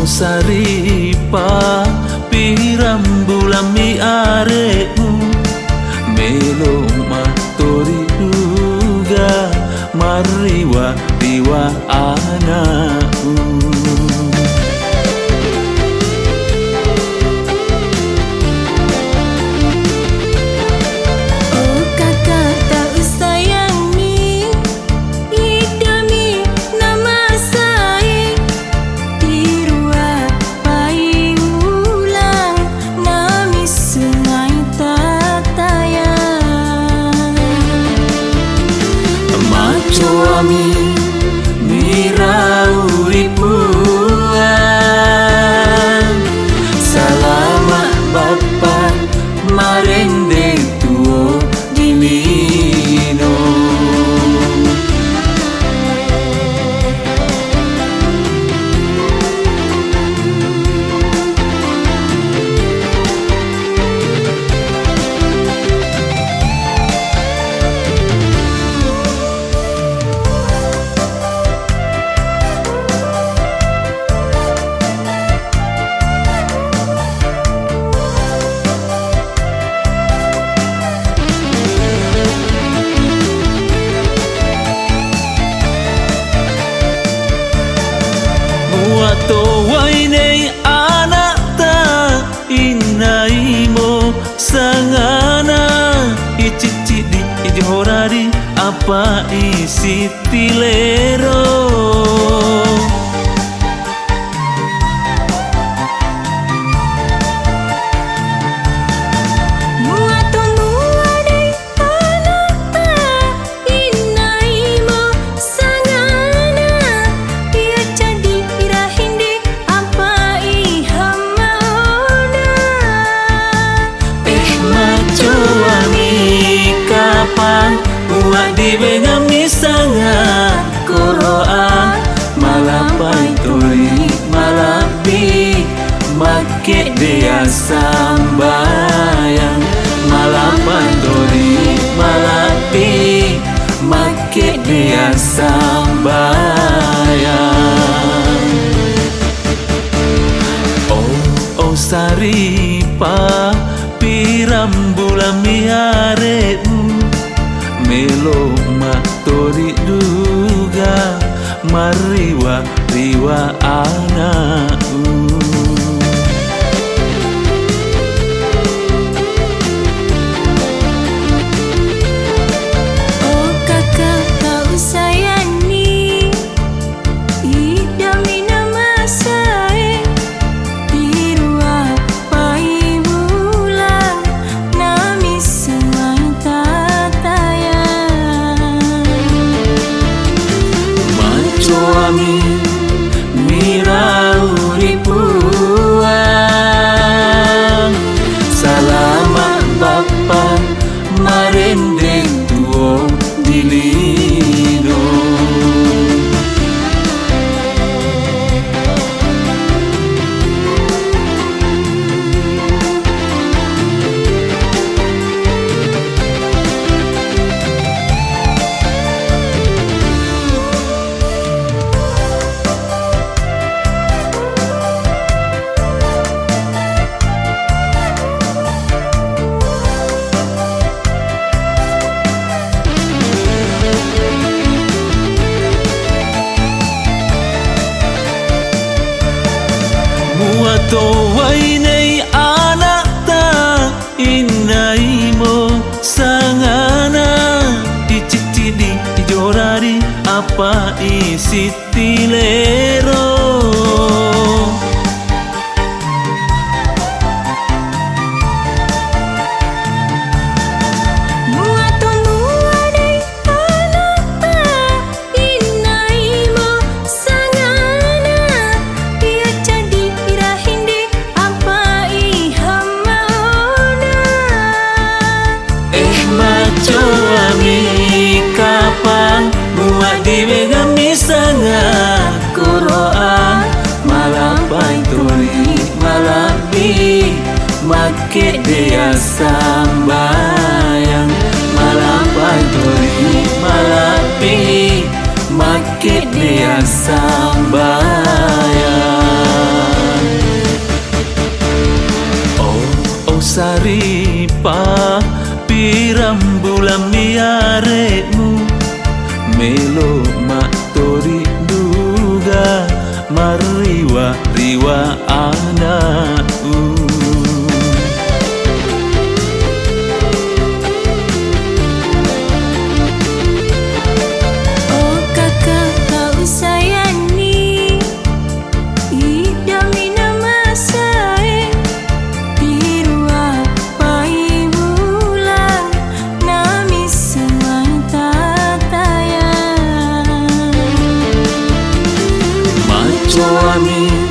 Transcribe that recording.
saripa pirambulan mi aremu melo matori duga mariwa riwa anakku. Suami miraui puan selamat bapa marende tuo dilino. Wato wainei anak ta inai mo sangana icici di johorari apa isi tilero. Di bengami sangat koroa malapai tori malapi make dia sambayang malapai tori malapi make dia sambayang. Oh saripa pirambulan miaremu melo matori duga mariwa riwa anakku. Suami mirauri puan selamat bapa marende tuo dilino. Wato wainei anak ta inai mo sangana icici di jorari apa isi tilero. Di begami sangat koroa malapai tori malapi make dia sambayang malapai tori malapi make dia sambayang. melo mak tori duga mariwa-riwa anak Oh kakak kau sayangi idami nama saya dirua pai bulan nami semang tataya maco ami